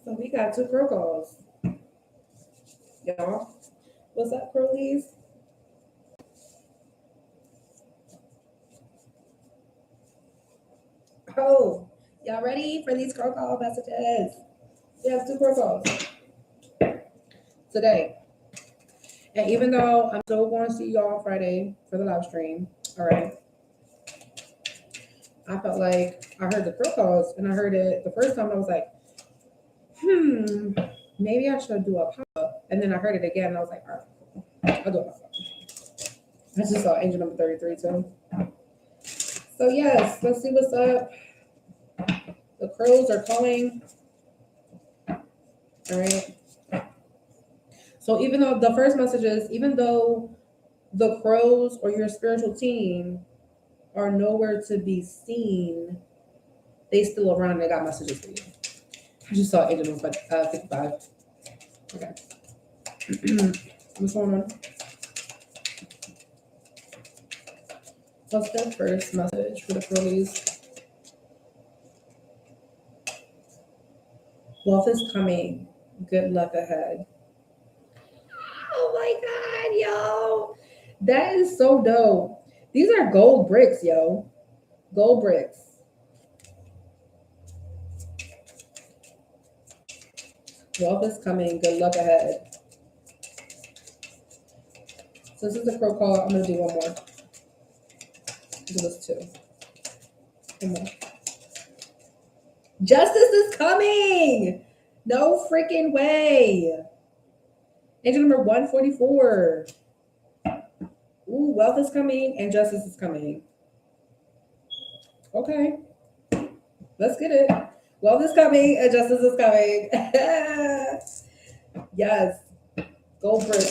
So we got two crow calls, y'all. What's up, Crowllies? Oh, y'all ready for these crow call messages? We have two crow calls today. And even though I'm still going to see y'all Friday for the live stream, all right, I felt like I heard the crow calls and I heard it the first time. I was like, maybe I should do a pop up. And then I heard it again and I was like, all right, I'll do a pop up. I just saw angel number 33 too. So, yes, let's see what's up. The crows are calling. All right. So, even though the first message is, even though the crows or your spiritual team are nowhere to be seen, they still around. They got messages for you. I just saw angel number 55. Okay. What's going on? What's the first message for the Crowllies? Wealth is coming. Good luck ahead. Oh my God, yo. That is so dope. These are gold bricks, yo. Gold bricks. Wealth is coming. Good luck ahead. So this is the crow call. I'm going to do one more. Do this two. One more. Justice is coming. No freaking way. Angel number 144. Ooh, wealth is coming and justice is coming. Okay. Let's get it. Wealth is coming and justice is coming. Yes. Gold brick.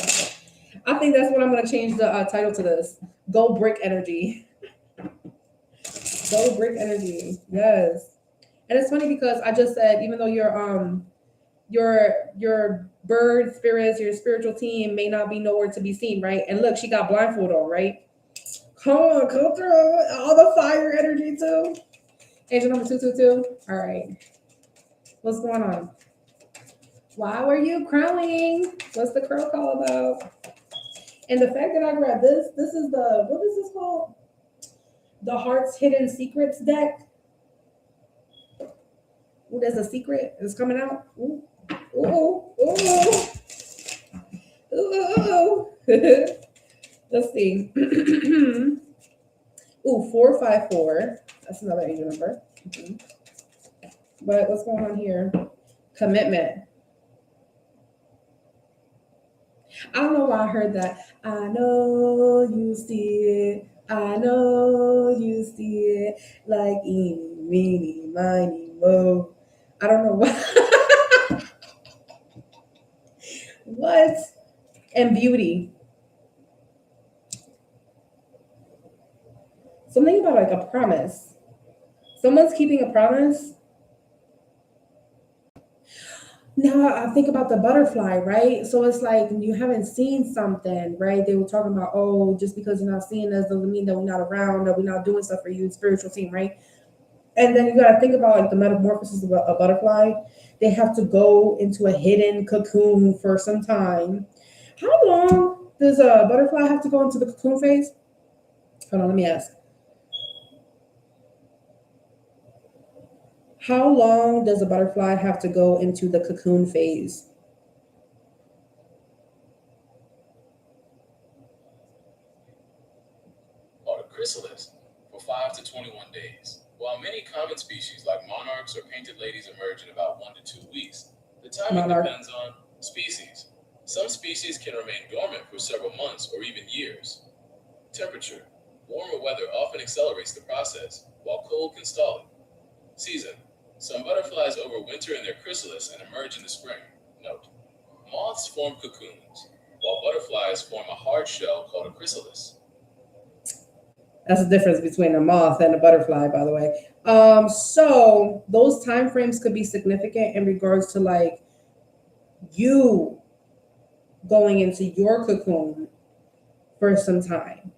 I think that's what I'm going to change the title to this. Gold brick energy. Gold brick energy. Yes. And it's funny because I just said, even though your bird spirits, your spiritual team may not be nowhere to be seen, right? And look, she got blindfold on, right? Come on, come through. All the fire energy too. Angel number 222. All right. What's going on? Why were you crowing? What's the crow call about? And the fact that I grabbed this is the, what is this called? The Heart's Hidden Secrets deck. Ooh, there's a secret. It's coming out. Ooh, ooh, ooh, ooh. Let's see. Ooh, 454. That's another angel number. Mm-hmm. But what's going on here? Commitment. I don't know why I heard that. I know you see it. I know you see it. Like eeny, meeny, miny, mo. I don't know why. What? And beauty. Something about like a promise. Someone's keeping a promise. Now I think about the butterfly, right? So it's like you haven't seen something, right? They were talking about, oh, just because you're not seeing us doesn't mean that we're not around, that we're not doing stuff for you, spiritual team, right? And then you got to think about like the metamorphosis of a butterfly. They have to go into a hidden cocoon for some time. How long does a butterfly have to go into the cocoon phase? Hold on, let me ask. How long does a butterfly have to go into the cocoon phase? Or the chrysalis for 5 to 21 days. While many common species like monarchs or painted ladies emerge in about 1 to 2 weeks, the timing depends on species. Some species can remain dormant for several months or even years. Temperature. Warmer weather often accelerates the process, while cold can stall it. Season. Some butterflies overwinter in their chrysalis and emerge in the spring. Note. Moths form cocoons, while butterflies form a hard shell called a chrysalis. That's the difference between a moth and a butterfly, by the way. So those time frames could be significant in regards to like you going into your cocoon for some time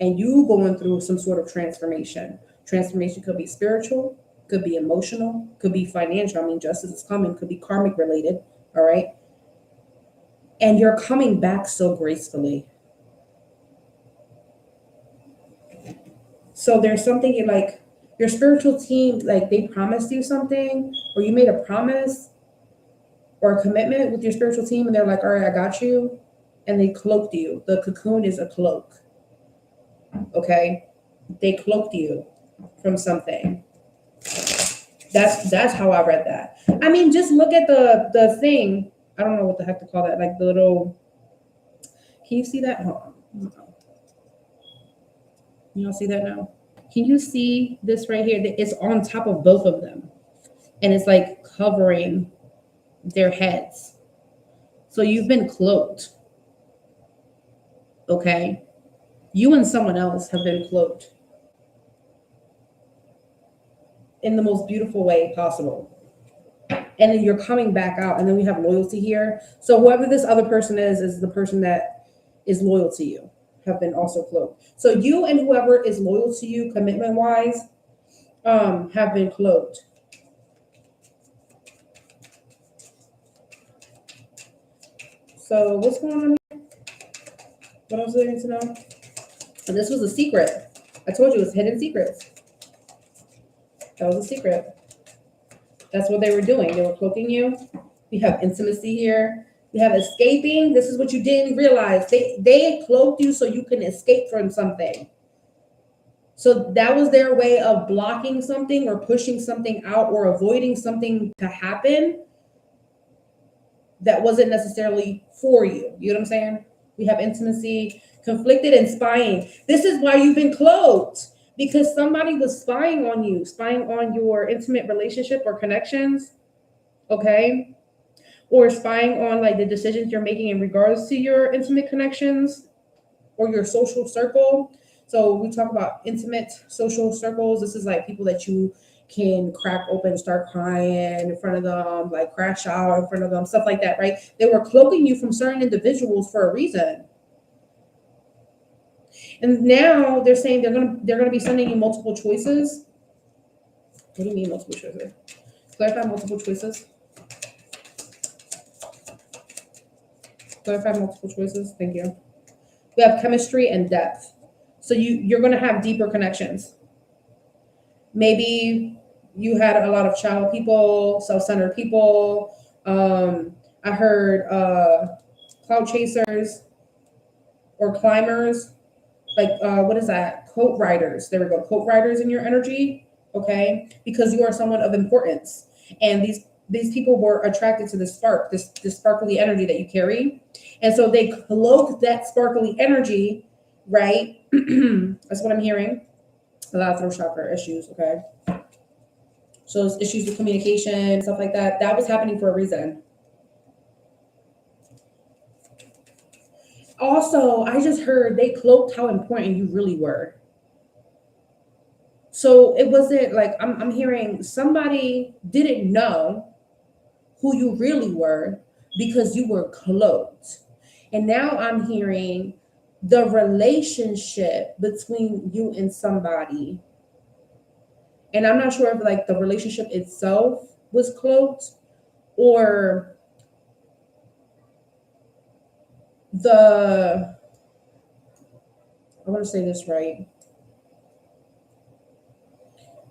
and you going through some sort of transformation. Transformation could be spiritual, could be emotional, could be financial. I mean, justice is coming, could be karmic related. All right. And you're coming back so gracefully. So there's something you like, your spiritual team, like they promised you something, or you made a promise or a commitment with your spiritual team, and they're like, all right, I got you. And they cloaked you. The cocoon is a cloak. Okay. They cloaked you from something. That's how I read that. I mean, just look at the thing. I don't know what the heck to call that. Like the little, can you see that? Hold on. Y'all see that now? Can you see this right here? It's on top of both of them. And it's like covering their heads. So you've been cloaked. Okay? You and someone else have been cloaked in the most beautiful way possible. And then you're coming back out, and then we have loyalty here. So whoever this other person is the person that is loyal to you, have been also cloaked. So you and whoever is loyal to you, commitment wise, have been cloaked. So what's going on here? What else do I need to know? And this was a secret. I told you it was hidden secrets. That was a secret. That's what they were doing. They were cloaking you. We have intimacy here. We have escaping. This is what you didn't realize. They cloaked you so you can escape from something. So that was their way of blocking something or pushing something out or avoiding something to happen that wasn't necessarily for you. You know what I'm saying? We have intimacy, conflicted, and spying. This is why you've been cloaked. Because somebody was spying on you, spying on your intimate relationship or connections, okay? Or spying on like the decisions you're making in regards to your intimate connections or your social circle. So we talk about intimate social circles. This is like people that you can crack open, start crying in front of them, like crash out in front of them, stuff like that, right? They were cloaking you from certain individuals for a reason. And now they're saying they're gonna be sending you multiple choices. What do you mean multiple choices? Clarify multiple choices. Clarify multiple choices. Thank you. We have chemistry and depth. So you're gonna have deeper connections. Maybe you had a lot of shallow people, self-centered people. I heard cloud chasers or climbers. Like, what is that? Coat riders. There we go. Coat riders in your energy, okay? Because you are someone of importance. And these people were attracted to the spark, this sparkly energy that you carry. And so they cloak that sparkly energy, right? That's what I'm hearing. A lot of throat chakra issues, okay? So it's issues with communication, stuff like that. That was happening for a reason. Also, I just heard they cloaked how important you really were. So it wasn't like, I'm hearing somebody didn't know who you really were because you were cloaked. And now I'm hearing the relationship between you and somebody. And I'm not sure if like the relationship itself was cloaked or I want to say this right.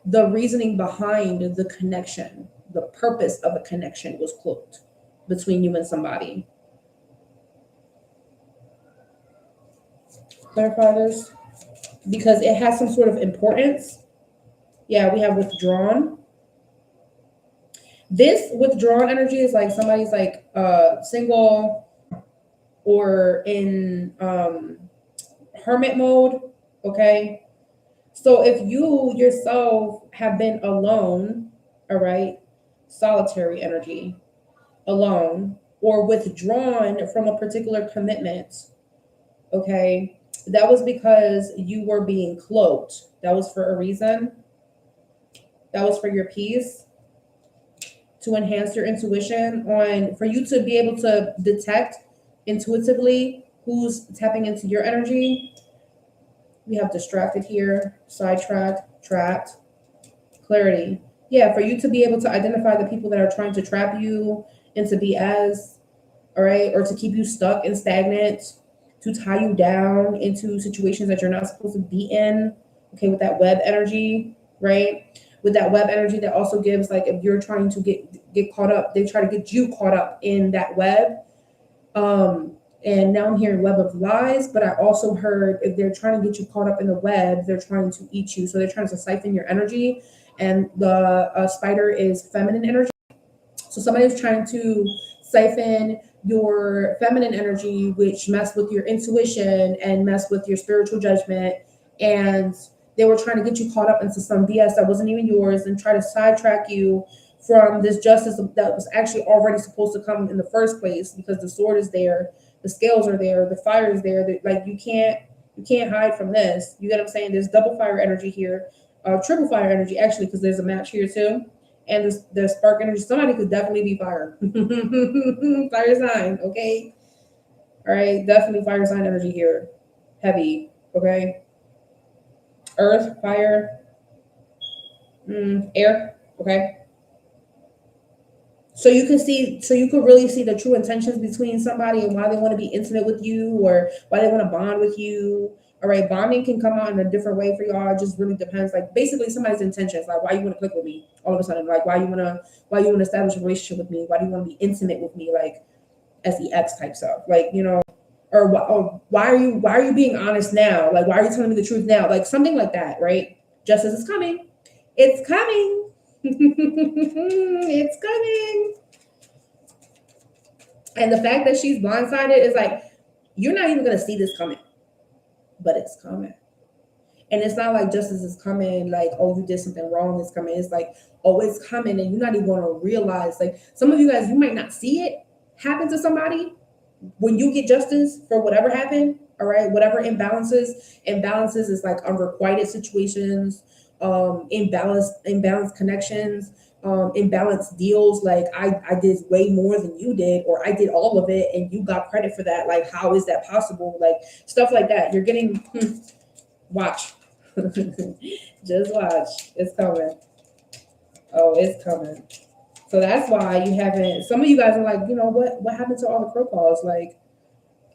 The reasoning behind the connection, the purpose of the connection was cloaked between you and somebody. Clarify this because it has some sort of importance. Yeah, we have withdrawn. This withdrawn energy is like somebody's like single or in hermit mode, okay? So if you yourself have been alone, all right, solitary energy, alone, or withdrawn from a particular commitment, okay, that was because you were being cloaked. That was for a reason. That was for your peace, to enhance your intuition, for you to be able to detect intuitively who's tapping into your energy. We have distracted here, sidetracked, trapped, clarity. Yeah, for you to be able to identify the people that are trying to trap you into BS, all right, or to keep you stuck and stagnant, to tie you down into situations that you're not supposed to be in, okay, with that web energy, right? With that web energy that also gives, like, if you're trying to get caught up, they try to get you caught up in that web. And now I'm hearing web of lies, but I also heard if they're trying to get you caught up in the web, they're trying to eat you. So they're trying to siphon your energy. And the spider is feminine energy. So somebody's trying to siphon your feminine energy, which mess with your intuition and mess with your spiritual judgment. And they were trying to get you caught up into some BS that wasn't even yours and try to sidetrack you from this justice that was actually already supposed to come in the first place, because the sword is there, the scales are there, the fire is there. Like, you can't hide from this. You get what I'm saying? There's double fire energy here, triple fire energy actually, because there's a match here too. And the spark energy, somebody could definitely be fire. Fire sign, okay? All right, definitely fire sign energy here. Heavy, okay? Earth, fire, air, okay? So you could really see the true intentions between somebody and why they want to be intimate with you or why they want to bond with you. All right, bonding can come out in a different way for y'all. It just really depends. Like, basically somebody's intentions, like why you want to click with me all of a sudden, like why you want to establish a relationship with me, why do you want to be intimate with me, like sex type stuff, like, or why are you being honest now? Like, why are you telling me the truth now? Like, something like that, right? Justice is coming. It's coming. It's coming. And the fact that she's blindsided is like, you're not even going to see this coming, but it's coming. And it's not like justice is coming, like, oh, you did something wrong, it's coming. It's like, oh, it's coming, and you're not even going to realize. Like, some of you guys, you might not see it happen to somebody when you get justice for whatever happened, all right? Whatever imbalances is like unrequited situations, imbalanced connections, imbalanced deals. Like, I did way more than you did, or I did all of it and you got credit for that. Like, how is that possible? Like, stuff like that. You're getting, watch. Just watch. It's coming. Oh, it's coming. So that's why you haven't, some of you guys are like, what happened to all the crow calls? Like,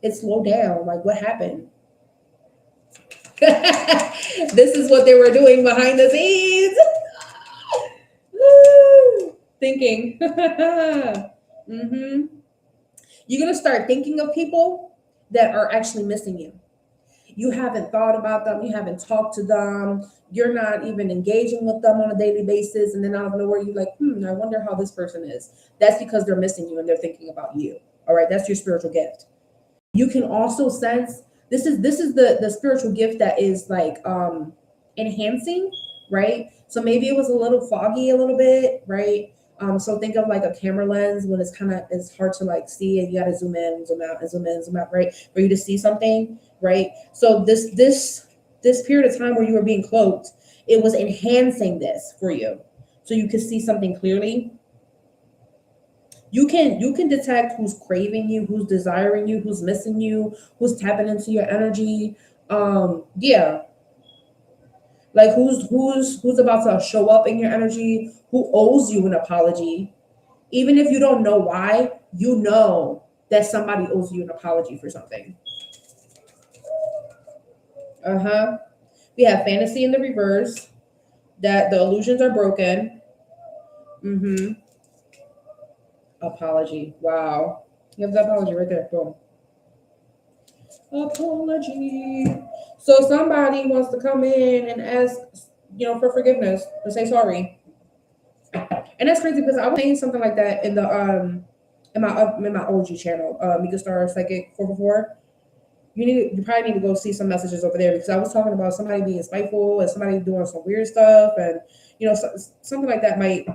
it slowed down. Like, what happened? This is what they were doing behind the scenes. Thinking. You're going to start thinking of people that are actually missing you. You haven't thought about them. You haven't talked to them. You're not even engaging with them on a daily basis. And then out of nowhere, you're like, I wonder how this person is. That's because they're missing you and they're thinking about you. All right. That's your spiritual gift. You can also sense, this is the spiritual gift that is like enhancing, right? So maybe it was a little foggy a little bit, right? So think of like a camera lens when it's hard to like see, and you got to zoom in, zoom out, and zoom in, zoom out, right? For you to see something, right? So this period of time where you were being cloaked, it was enhancing this for you, so you could see something clearly. You can detect who's craving you, who's desiring you, who's missing you, who's tapping into your energy. Yeah. Like, who's about to show up in your energy, who owes you an apology. Even if you don't know why, you know that somebody owes you an apology for something. We have fantasy in the reverse, that the illusions are broken. Apology. Wow. You have the apology right there. Boom. Apology. So somebody wants to come in and ask, for forgiveness, or say sorry. And that's crazy, because I was saying something like that in the in my OG channel, Mika Star Psychic 444. You probably need to go see some messages over there, because I was talking about somebody being spiteful and somebody doing some weird stuff, and something like that might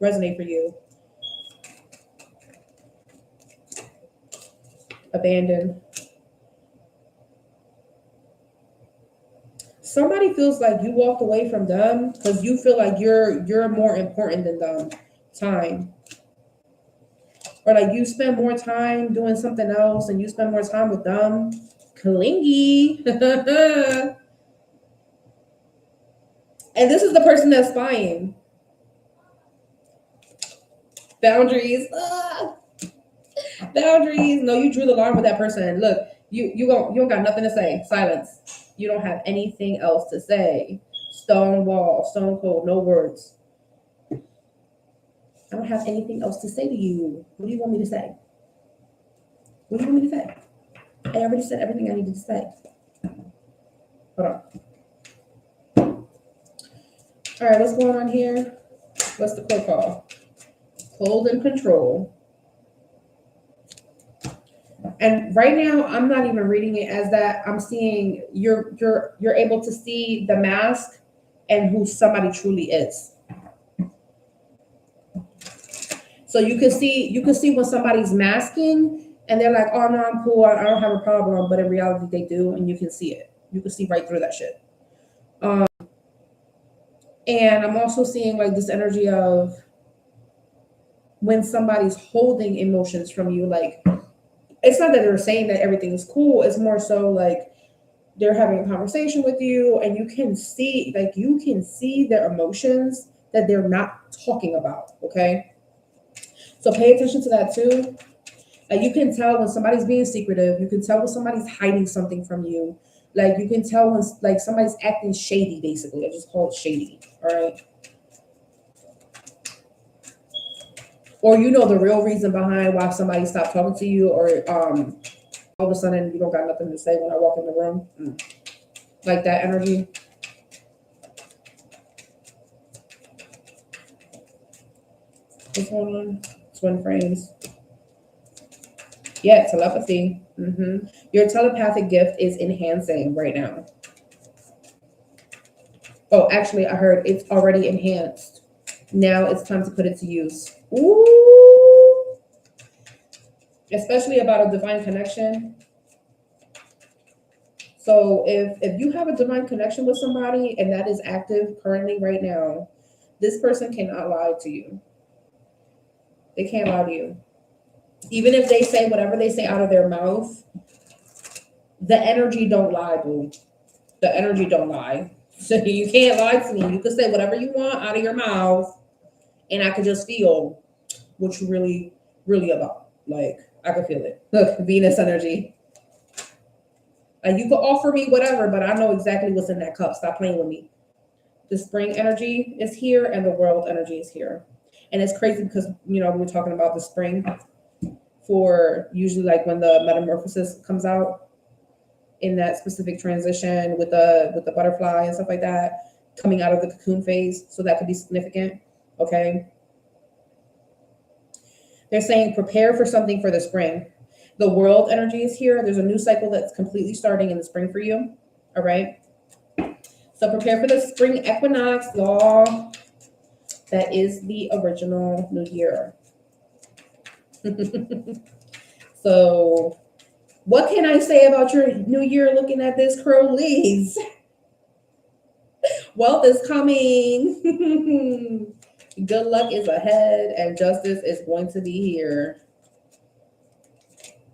resonate for you. Abandoned. Somebody feels like you walked away from them because you feel like you're more important than them. Time. Or like you spend more time doing something else and you spend more time with them. Clingy. And this is the person that's spying. Boundaries. Boundaries. No, you drew the line with that person. Look, you don't got nothing to say. Silence. You don't have anything else to say. Stone wall, stone cold, no words. I don't have anything else to say to you. What do you want me to say? What do you want me to say? I already said everything I needed to say. Hold on. All right, what's going on here? What's the quote called? Hold and control. And right now, I'm not even reading it as that. I'm seeing you're able to see the mask and who somebody truly is. So you can see when somebody's masking and they're like, oh no, I'm cool, I don't have a problem, but in reality they do, and you can see it. You can see right through that shit. And I'm also seeing like this energy of when somebody's holding emotions from you, like it's not that they're saying that everything is cool, it's more so like they're having a conversation with you and you can see their emotions that they're not talking about, okay? So pay attention to that too. Like you can tell when somebody's being secretive, you can tell when somebody's hiding something from you. Like you can tell when like somebody's acting shady, basically. I just call it shady, all right? Or you know the real reason behind why somebody stopped talking to you, or all of a sudden you don't got nothing to say when I walk in the room. Like that energy. What's going on? Twin frames. Yeah, telepathy. Your telepathic gift is enhancing right now. Oh, actually, I heard it's already enhanced. Now it's time to put it to use. Ooh. Especially about a divine connection. So if you have a divine connection with somebody and that is active currently right now, this person cannot lie to you. They can't lie to you. Even if they say whatever they say out of their mouth, the energy don't lie, boo. The energy don't lie. So you can't lie to me. You can say whatever you want out of your mouth, and I could just feel what you really, really about. Like, I could feel it. Look, Venus energy. Like, you could offer me whatever, but I know exactly what's in that cup. Stop playing with me. The spring energy is here, and the world energy is here. And it's crazy because, we were talking about the spring for usually like when the metamorphosis comes out in that specific transition with the butterfly and stuff like that, coming out of the cocoon phase. So that could be significant. Okay. They're saying prepare for something for the spring. The world energy is here. There's a new cycle that's completely starting in the spring for you. All right. So prepare for the spring equinox, y'all. That is the original new year. So what can I say about your new year looking at this, Crowllies? Wealth is coming. Good luck is ahead and justice is going to be here.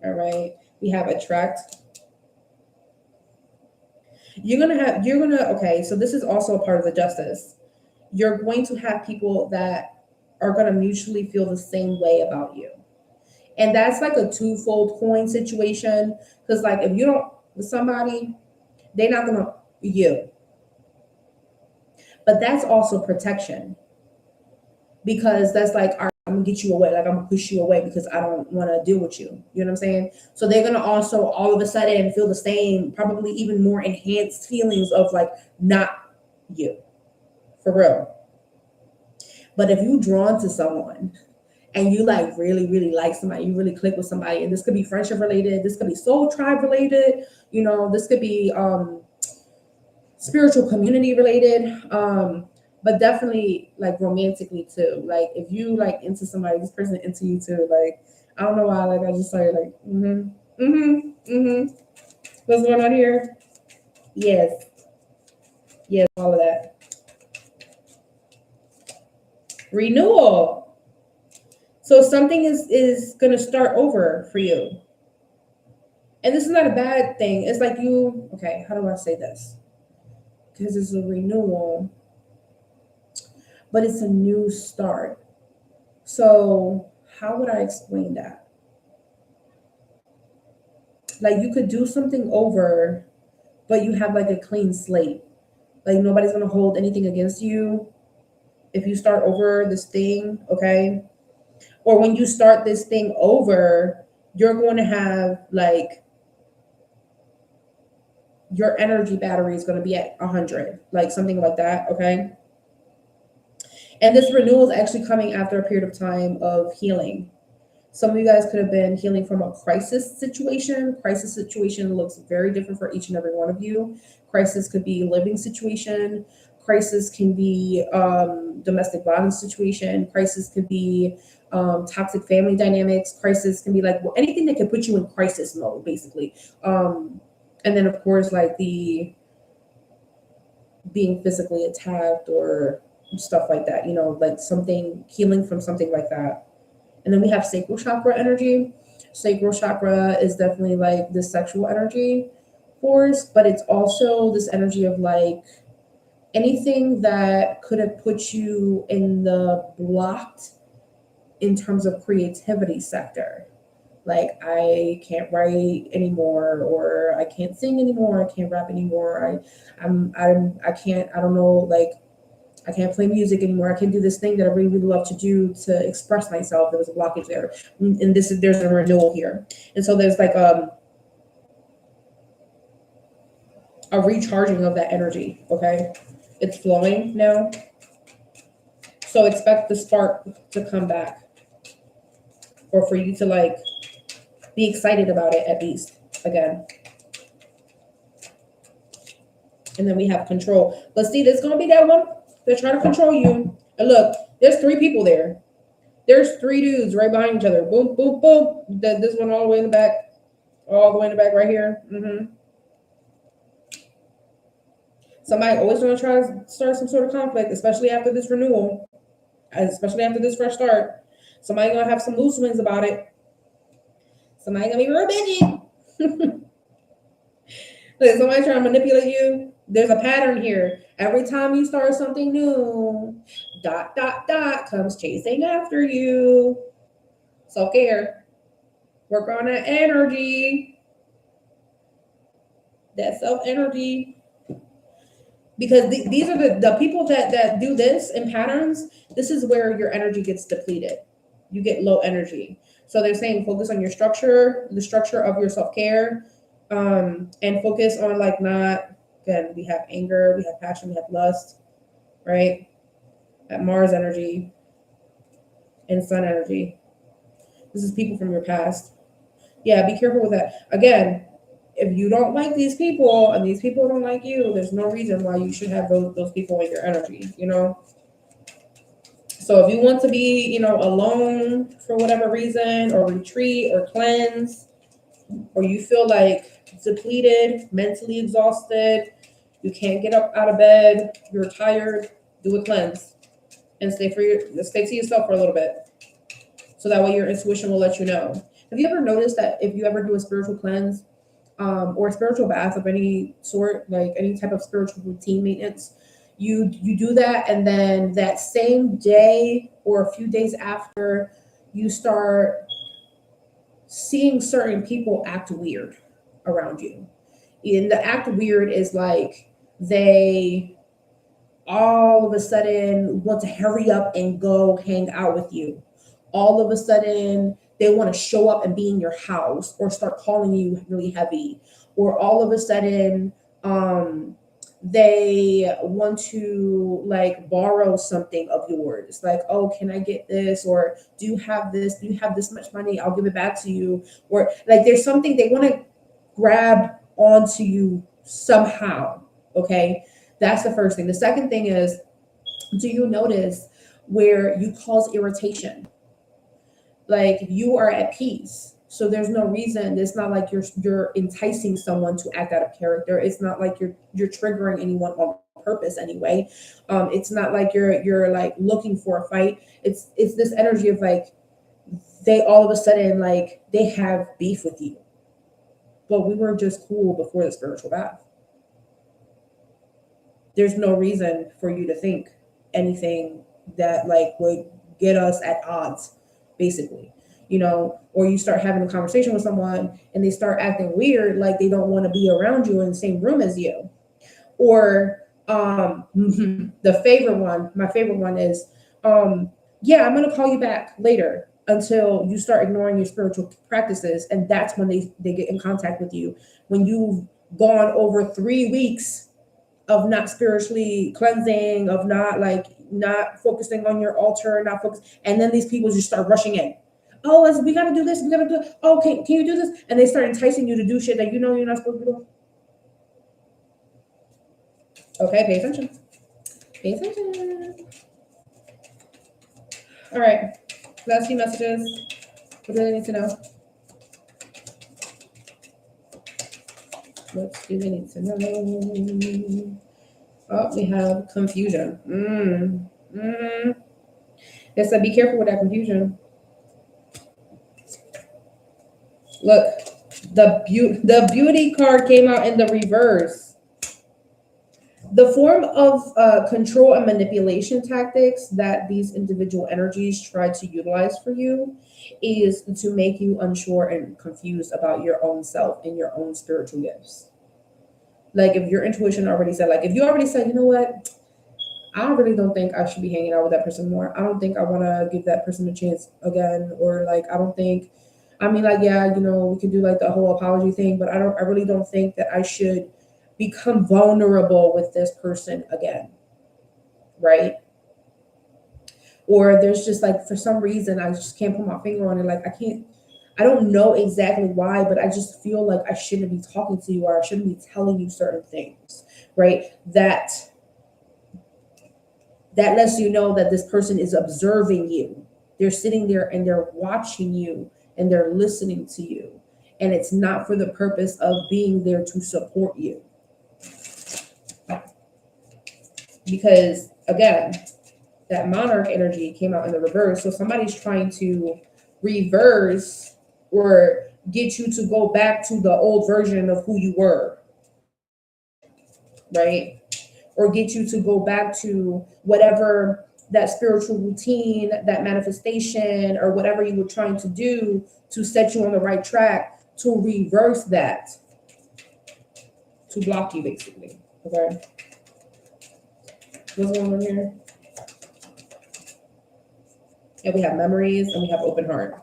All right. We have attract. Okay, so this is also a part of the justice. You're going to have people that are going to mutually feel the same way about you. And that's like a twofold coin situation. Because like if you don't with somebody, they're not gonna you. But that's also protection. Because that's like, all right, I'm gonna get you away, like I'm gonna push you away because I don't want to deal with you. You know what I'm saying? So they're gonna also all of a sudden feel the same, probably even more enhanced feelings of like not you. For real. But if you're drawn to someone and you like really, really like somebody, you really click with somebody, and this could be friendship related, this could be soul tribe related, this could be spiritual community related, but definitely like romantically too. Like if you like into somebody, this person into you too. Like I don't know why, like I just started like what's going on here? Yes, all of that. Renewal. So something is going to start over for you. And this is not a bad thing. It's like okay, how do I say this? Because it's a renewal, but it's a new start. So how would I explain that? Like you could do something over, but you have like a clean slate. Like nobody's gonna hold anything against you if you start over this thing, okay? Or when you start this thing over, you're going to have like your energy battery is going to be at 100, like something like that, okay? And this renewal is actually coming after a period of time of healing. Some of you guys could have been healing from a crisis situation. Crisis situation looks very different for each and every one of you. Crisis could be living situation. Crisis can be domestic violence situation. Crisis could be toxic family dynamics. Crisis can be like anything that can put you in crisis mode, basically. And then, of course, like the being physically attacked or stuff like that, like something healing from something like that. And then we have sacral chakra energy. Sacral chakra is definitely like the sexual energy force, but it's also this energy of like anything that could have put you in the blocked in terms of creativity sector. Like I can't write anymore, or I can't sing anymore, I can't rap anymore, I can't, I don't know, like I can't play music anymore. I can't do this thing that I really, really love to do to express myself. There was a blockage there. And there's a renewal here. And so there's like a recharging of that energy. Okay. It's flowing now. So expect the spark to come back, or for you to like be excited about it at least again. And then we have control. Let's see, there's going to be that one. They're trying to control you. And look, there's 3 people there. There's 3 dudes right behind each other. Boom, boom, boom. This one all the way in the back. All the way in the back right here. Somebody always going to try to start some sort of conflict, especially after this renewal, especially after this fresh start. Somebody going to have some loose winds about it. Somebody going to be real bitchy. Like somebody trying to manipulate you. There's a pattern here. Every time you start something new, ... comes chasing after you. Self-care. Work on that energy. That self-energy. Because these are the people that do this in patterns. This is where your energy gets depleted. You get low energy. So they're saying focus on your structure, the structure of your self-care, and focus on like not, again, we have anger, we have passion, we have lust, right? That Mars energy and Sun energy. This is people from your past. Yeah, be careful with that. Again, if you don't like these people and these people don't like you, there's no reason why you should have those people in your energy, So if you want to be, alone for whatever reason, or retreat or cleanse, or you feel like depleted, mentally exhausted, you can't get up out of bed, you're tired, do a cleanse and stay to yourself for a little bit. So that way your intuition will let you know. Have you ever noticed that if you ever do a spiritual cleanse, or a spiritual bath of any sort, like any type of spiritual routine maintenance, you do that, and then that same day or a few days after, you start seeing certain people act weird around you. And the act weird is like they all of a sudden want to hurry up and go hang out with you. All of a sudden, they want to show up and be in your house or start calling you really heavy. Or all of a sudden, they want to like borrow something of yours. Like, oh, can I get this? Or do you have this? Do you have this much money? I'll give it back to you. Or like there's something they want to grab onto you somehow. Okay. That's the first thing. The second thing is, do you notice where you cause irritation? Like you are at peace, so there's no reason. It's not like you're enticing someone to act out of character. It's not like you're triggering anyone on purpose anyway. It's not like you're like looking for a fight. It's this energy of like they all of a sudden like they have beef with you, but we were just cool before the spiritual bath. There's no reason for you to think anything that like would get us at odds, basically. You know, or you start having a conversation with someone and they start acting weird, like they don't want to be around you in the same room as you. Or the favorite one, my favorite one is, yeah, I'm gonna call you back later, until you start ignoring your spiritual practices, and that's when they get in contact with you. When you've gone over 3 weeks of not spiritually cleansing, of not focusing on your altar, not focus, and then these people just start rushing in. Oh, we gotta do this, we gotta do it. Oh, can you do this? And they start enticing you to do shit that you know you're not supposed to do. Okay, pay attention. Pay attention. All right, last few messages. What do they need to know? What do they need to know? Oh, we have confusion. It said, be careful with that confusion. Look, the beauty card came out in the reverse. The form of control and manipulation tactics that these individual energies try to utilize for you is to make you unsure and confused about your own self and your own spiritual gifts. Like if your intuition already said, like if you already said, you know what, I really don't think I should be hanging out with that person more. I don't think I want to give that person a chance again. Or like, I don't think, I mean, like, yeah, you know, we could do like the whole apology thing, but I really don't think that I should become vulnerable with this person again. Right. Or there's just like, for some reason, I just can't put my finger on it. Like, I don't know exactly why, but I just feel like I shouldn't be talking to you, or I shouldn't be telling you certain things. Right. That lets you know that this person is observing you. They're sitting there and they're watching you and they're listening to you. And it's not for the purpose of being there to support you. Because again, that monarch energy came out in the reverse. So somebody's trying to reverse or get you to go back to the old version of who you were. Right? Or get you to go back to whatever that spiritual routine, that manifestation, or whatever you were trying to do to set you on the right track, to reverse that, to block you, basically. Okay. What's going on here? And we have memories and we have open heart.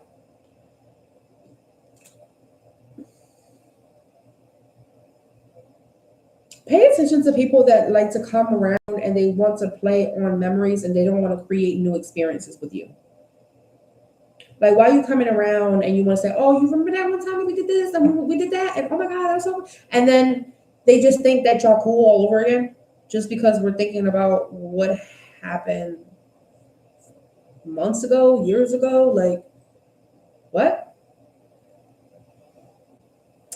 Pay attention to people that like to come around and they want to play on memories and they don't want to create new experiences with you. Like, why are you coming around and you want to say, oh, you remember that one time that we did this and we did that? And oh my God, that was so. And then they just think that y'all cool all over again just because we're thinking about what happened months ago, years ago. Like, what?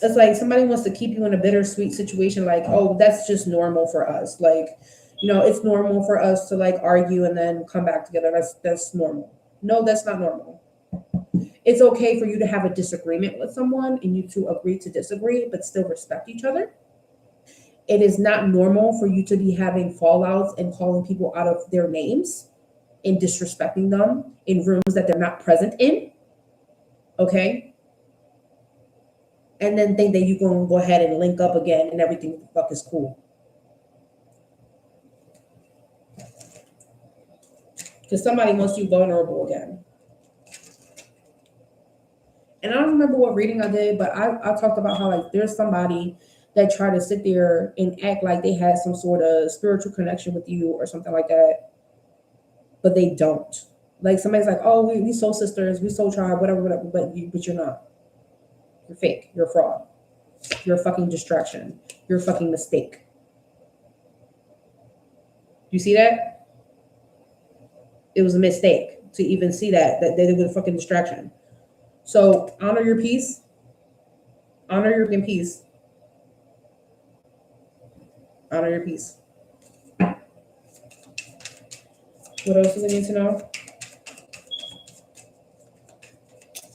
It's like somebody wants to keep you in a bittersweet situation. Like, oh, that's just normal for us. Like, you know, it's normal for us to like argue and then come back together. That's normal. No, that's not normal. It's okay for you to have a disagreement with someone and you to agree to disagree, but still respect each other. It is not normal for you to be having fallouts and calling people out of their names and disrespecting them in rooms that they're not present in. Okay. And then think that you're going to go ahead and link up again and everything the fuck is cool. Because somebody wants you vulnerable again. And I don't remember what reading I did, but I talked about how like there's somebody that tried to sit there and act like they had some sort of spiritual connection with you or something like that. But they don't. Like somebody's like, oh, we soul sisters, we soul tribe, whatever, but you're not. You're fake. You're a fraud. You're a fucking distraction. You're a fucking mistake. You see that? It was a mistake to even see that they were a fucking distraction. So honor your peace. Honor your fucking peace. Honor your peace. What else do they need to know?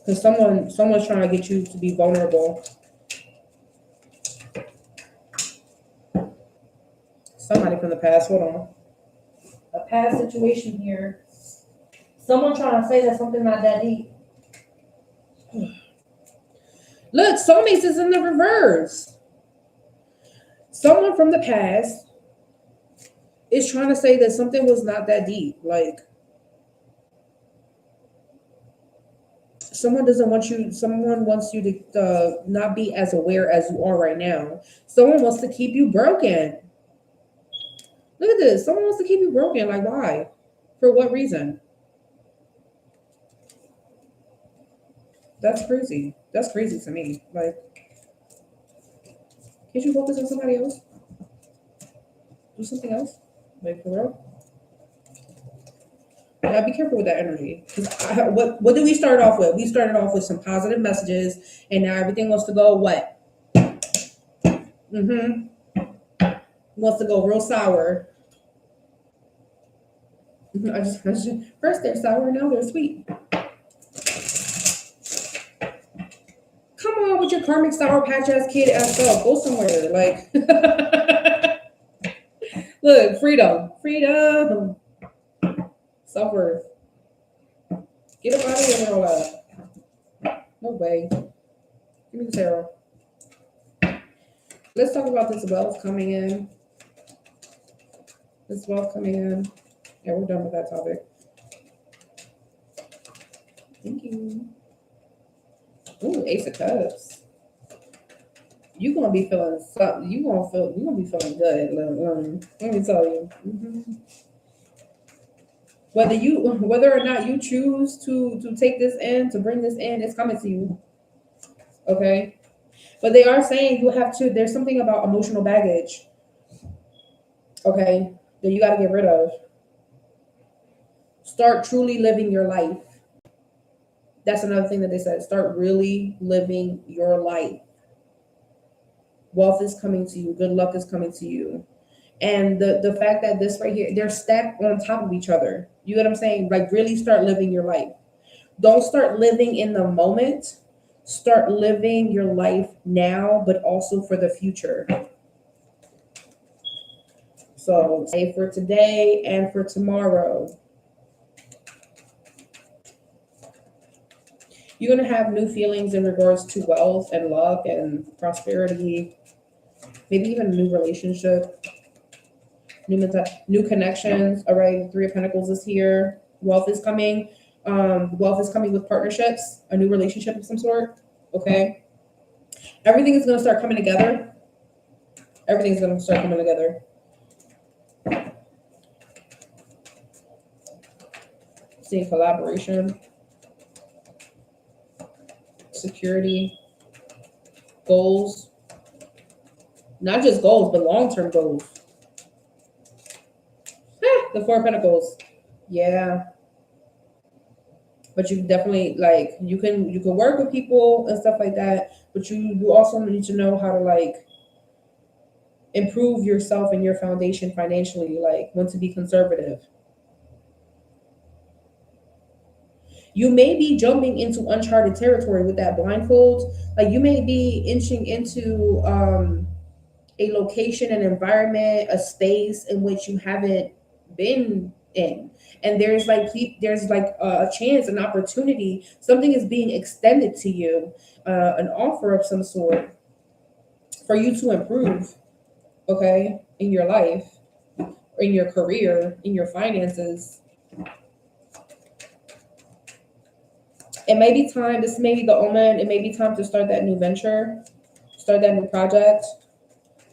Because someone's trying to get you to be vulnerable. Somebody from the past, hold on. A past situation here. Someone trying to say that something not that deep. Look, soulmates is in the reverse. Someone from the past is trying to say that something was not that deep. Like, someone doesn't want you, someone wants you to not be as aware as you are right now. Someone wants to keep you broken. Look at this. Someone wants to keep you broken. Like, why? For what reason? That's crazy. That's crazy to me. Like, can't you focus on somebody else? Do something else? Like, for real? Yeah, be careful with that energy. Because what did we start off with? We started off with some positive messages, and now everything wants to go what? Mm-hmm. Wants to go real sour. I just first they're sour, now they're sweet. Come on with your karmic sour patch ass kid ass self. Go somewhere. Like, look, freedom. Freedom. Self-worth. Get up out of here and all that. No way. Give me the tarot. Let's talk about this wealth coming in. This wealth coming in. Yeah, we're done with that topic. Thank you. Ooh, Ace of Cups. You're gonna be feeling something. You're gonna be feeling good. Let me tell you. Mm-hmm. Whether or not you choose to take this in, to bring this in, it's coming to you. Okay? But they are saying you have to, there's something about emotional baggage. Okay, that you gotta get rid of. Start truly living your life. That's another thing that they said. Start really living your life. Wealth is coming to you. Good luck is coming to you. And the fact that this right here, they're stacked on top of each other. You get what I'm saying? Like, really start living your life. Don't start living in the moment. Start living your life now, but also for the future. So say for today and for tomorrow. You're going to have new feelings in regards to wealth and luck and prosperity. Maybe even a new relationship. New connections. All right, Three of Pentacles is here. Wealth is coming. Wealth is coming with partnerships, a new relationship of some sort. Okay, everything is going to start coming together. Everything's going to start coming together. Seeing collaboration, security, goals. Not just goals, but long-term goals. The Four of Pentacles. Yeah. But you definitely, like, you can work with people and stuff like that, but you also need to know how to, like, improve yourself and your foundation financially, like when to be conservative. You may be jumping into uncharted territory with that blindfold. Like, you may be inching into a location, an environment, a space in which you haven't been in, and there's like a chance, an opportunity, something is being extended to you, an offer of some sort for you to improve, okay, in your life, in your career, in your finances. It may be time, this may be the omen, it may be time to start that new venture, start that new project,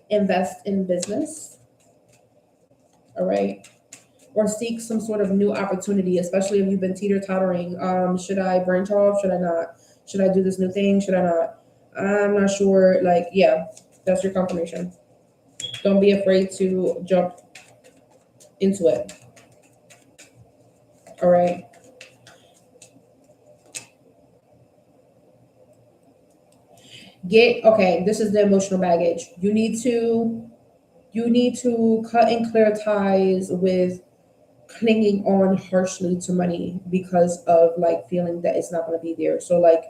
invest in business, all right? Or seek some sort of new opportunity, especially if you've been teeter-tottering. Should I branch off? Should I not? Should I do this new thing? Should I not? I'm not sure. Like, yeah, that's your confirmation. Don't be afraid to jump into it. All right. Okay, this is the emotional baggage. You need to cut and clear ties with clinging on harshly to money because of, like, feeling that it's not going to be there. So, like,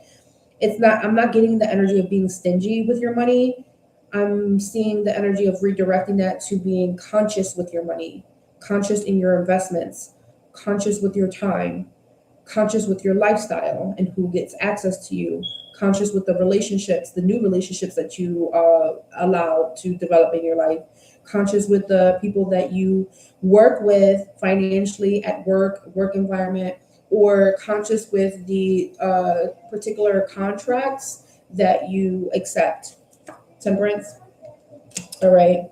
I'm not getting the energy of being stingy with your money. I'm seeing the energy of redirecting that to being conscious with your money, conscious in your investments, conscious with your time, conscious with your lifestyle and who gets access to you, conscious with the relationships, the new relationships that you allow to develop in your life, conscious with the people that you work with financially at work environment, or conscious with the particular contracts that you accept. Temperance. All right.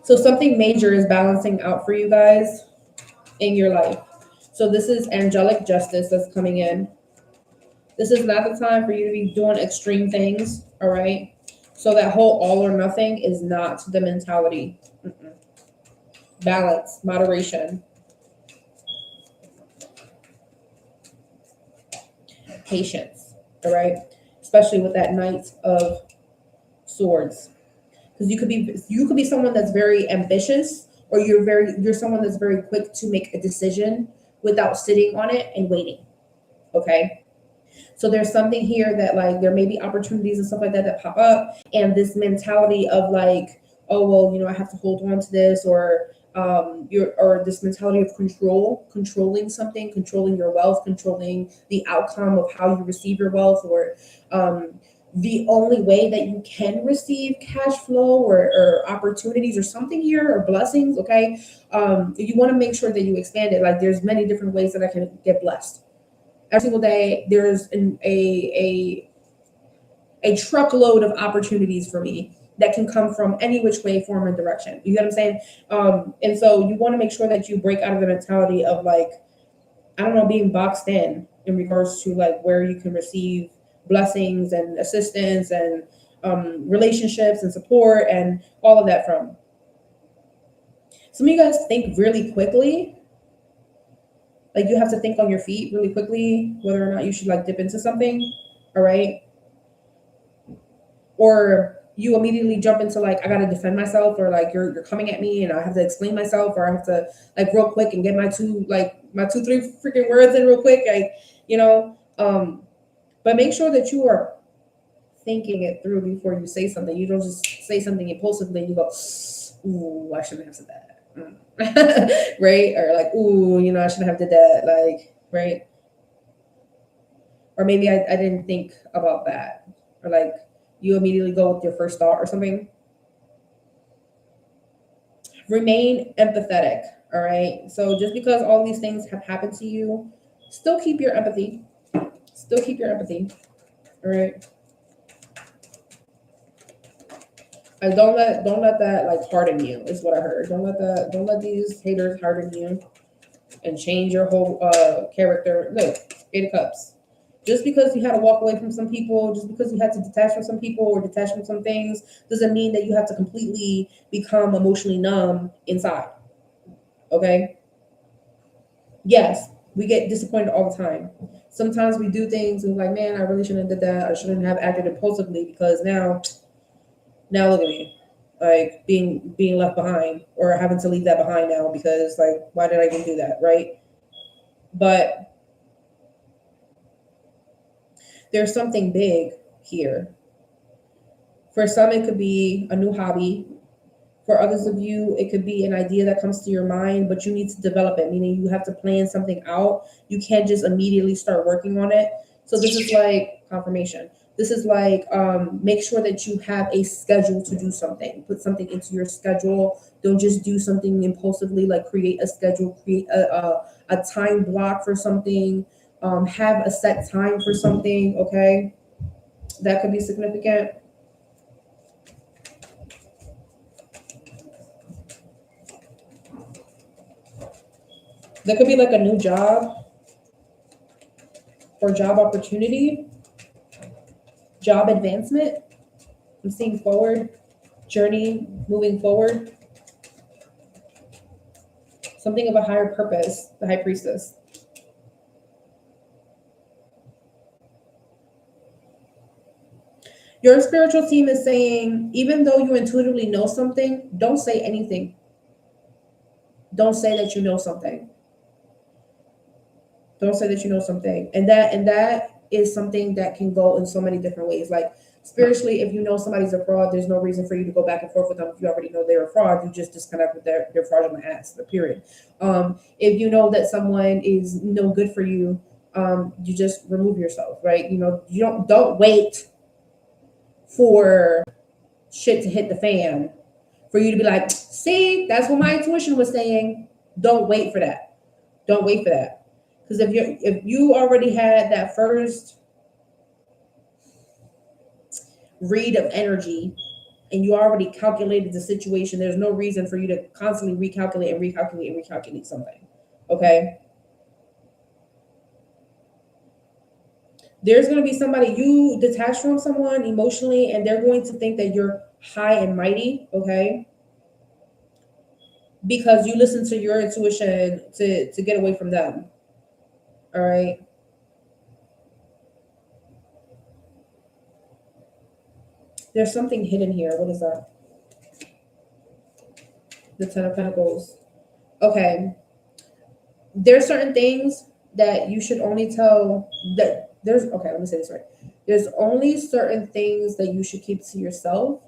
So something major is balancing out for you guys in your life. So this is angelic justice that's coming in. This is not the time for you to be doing extreme things. All right. So that whole all or nothing is not the mentality. Balance, moderation, patience. All right. Especially with that Knight of Swords. Because you could be someone that's very ambitious, or you're someone that's very quick to make a decision without sitting on it and waiting. Okay. So there's something here that like there may be opportunities and stuff like that that pop up, and this mentality of like, oh well, I have to hold on to this, or this mentality of controlling something, controlling your wealth, controlling the outcome of how you receive your wealth, or the only way that you can receive cash flow or opportunities or something here, or blessings. Okay. You want to make sure that you expand it. Like there's many different ways that I can get blessed. Every single day, there's a truckload of opportunities for me that can come from any which way, form, and direction. You get what I'm saying? And so you want to make sure that you break out of the mentality of like, I don't know, being boxed in regards to like where you can receive blessings and assistance and relationships and support and all of that from. Some of you guys think really quickly. Like you have to think on your feet really quickly whether or not you should like dip into something. All right. Or you immediately jump into like, I gotta defend myself, or like you're coming at me and I have to explain myself, or I have to like real quick and get my two, three freaking words in real quick. Like, but make sure that you are thinking it through before you say something. You don't just say something impulsively and you go, ooh, I shouldn't have said that. Right? Or like, ooh, I shouldn't have did that. Like, right? Or maybe I didn't think about that. Or like you immediately go with your first thought or something. Remain empathetic. All right. So just because all these things have happened to you, still keep your empathy. Still keep your empathy. All right. And don't let that like harden you, is what I heard. Don't let these haters harden you and change your whole character. Look, 8 of Cups. Just because you had to walk away from some people, just because you had to detach from some people or detach from some things, doesn't mean that you have to completely become emotionally numb inside. Okay? Yes, we get disappointed all the time. Sometimes we do things and we're like, man, I really shouldn't have did that. I shouldn't have acted impulsively, because now look at me, like being left behind, or having to leave that behind now, because like, why did I even do that, right? But there's something big here. For some, it could be a new hobby. For others of you, it could be an idea that comes to your mind, but you need to develop it, meaning you have to plan something out. You can't just immediately start working on it. So this is like confirmation. This is like, make sure that you have a schedule to do something. Put something into your schedule. Don't just do something impulsively, like create a schedule, create a time block for something, have a set time for something, okay? That could be significant. That could be like a new job or job opportunity, job advancement. I'm seeing forward, journey, moving forward. Something of a higher purpose, the High Priestess. Your spiritual team is saying, even though you intuitively know something, don't say anything. Don't say that you know something. Don't say that you know something. And that is something that can go in so many different ways. Like spiritually, if you know somebody's a fraud, there's no reason for you to go back and forth with them. If you already know they're a fraud, you just disconnect with their fraudulent ass, period. If you know that someone is no good for you, you just remove yourself, right? You know, you don't wait for shit to hit the fan for you to be like, see, that's what my intuition was saying. Don't wait for that. Don't wait for that. Because if you already had that first read of energy and you already calculated the situation, there's no reason for you to constantly recalculate something. Okay? There's going to be somebody you detach from someone emotionally, and they're going to think that you're high and mighty, okay? Because you listen to your intuition to get away from them. All right? There's something hidden here. What is that? The Ten of Pentacles. Okay. There's certain things that you should only tell that there's, okay, let me say this right. There's only certain things that you should keep to yourself.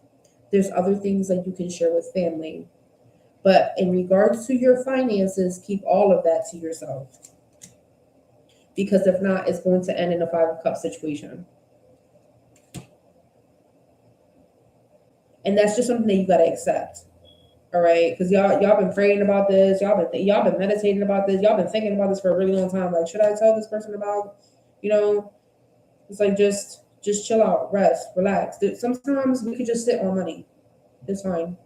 There's other things that you can share with family. But in regards to your finances, keep all of that to yourself. Because if not, it's going to end in a Five of Cups situation. And that's just something that you got to accept. All right, because y'all been praying about this, y'all been meditating about this, y'all been thinking about this for a really long time. Like, should I tell this person about, you know, it's like just chill out, rest, relax. Sometimes we could just sit on money. It's fine.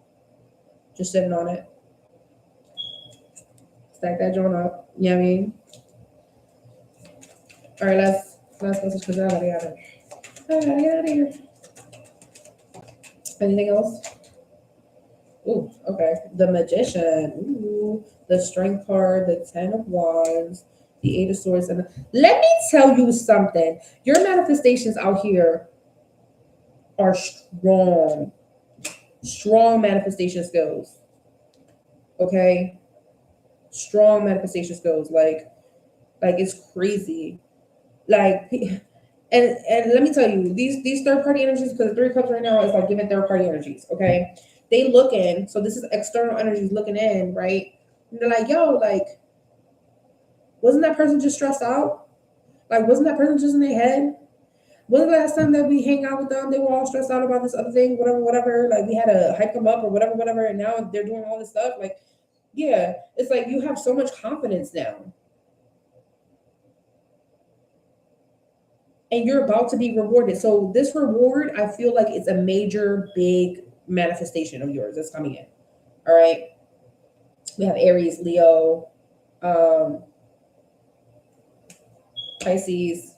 Just sitting on it. Stack that joint up. You know what I mean? All right, last message because I gotta get out of here. Anything else? Ooh, okay. The Magician. Ooh, the Strength card, the Ten of Wands, the Eight of Swords. And let me tell you something. Your manifestations out here are strong. Strong manifestation skills. Okay? Strong manifestation skills. Like it's crazy. Like, and let me tell you, these third party energies, because the Three of Cups right now is like giving third party energies. Okay, they look in. So this is external energies looking in, right? And they're like, yo, like, wasn't that person just stressed out? Like, wasn't that person just in their head? Wasn't the last time that we hang out with them, they were all stressed out about this other thing, whatever. Like, we had to hype them up or whatever. And now they're doing all this stuff. Like, yeah, it's like you have so much confidence now. And you're about to be rewarded. So this reward, I feel like it's a major, big manifestation of yours that's coming in. All right. We have Aries, Leo, Pisces,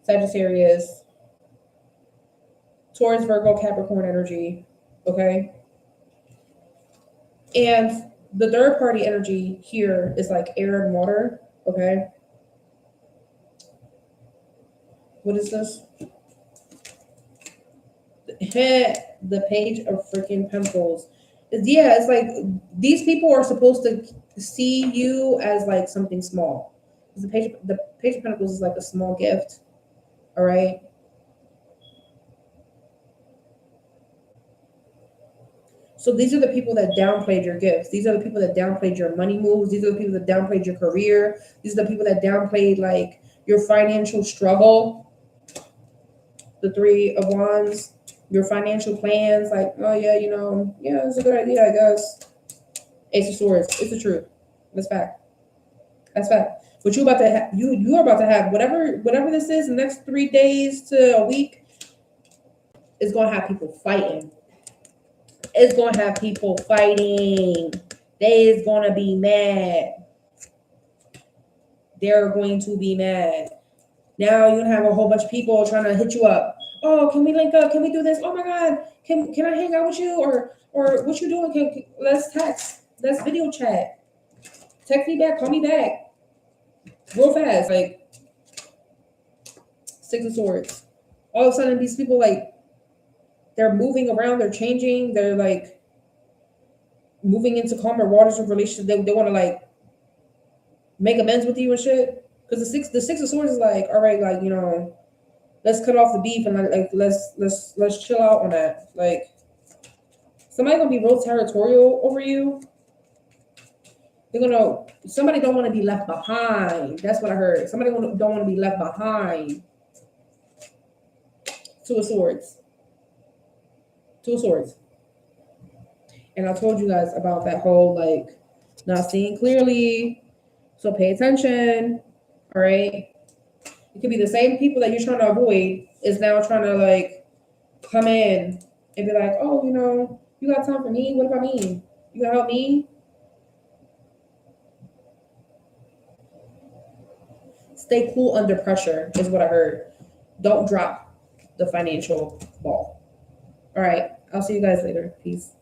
Sagittarius, Taurus, Virgo, Capricorn energy. Okay. And the third party energy here is like air and water. Okay. What is this? The Page of freaking Pentacles. Yeah, it's like these people are supposed to see you as like something small. The Page of Pentacles is like a small gift. All right. So these are the people that downplayed your gifts. These are the people that downplayed your money moves. These are the people that downplayed your career. These are the people that downplayed like your financial struggle. The Three of Wands, your financial plans, like, oh yeah, you know, yeah, it's a good idea, I guess. Ace of Swords, it's the truth. That's fact. That's fact. But you are about to have whatever this is, the next 3 days to a week, is gonna have people fighting. It's gonna have people fighting. They is gonna be mad. They're going to be mad. Now you're gonna have a whole bunch of people trying to hit you up. Oh, can we link up? Can we do this? Oh my God, can I hang out with you? Or what you doing? Let's text. Let's video chat. Text me back. Call me back. Real fast. Like Six of Swords. All of a sudden, these people like they're moving around. They're changing. They're like moving into calmer waters of relationships. They want to like make amends with you and shit. Because the six of Swords is like, all right, like, you know, let's cut off the beef and like let's chill out on that. Like somebody's gonna be real territorial over you. Somebody don't want to be left behind. That's what I heard. Somebody don't want to be left behind. Two of Swords. Two of Swords. And I told you guys about that whole like not seeing clearly. So pay attention. All right. It could be the same people that you're trying to avoid is now trying to like come in and be like, oh, you got time for me? What about me? You gonna help me? Stay cool under pressure is what I heard. Don't drop the financial ball. All right. I'll see you guys later. Peace.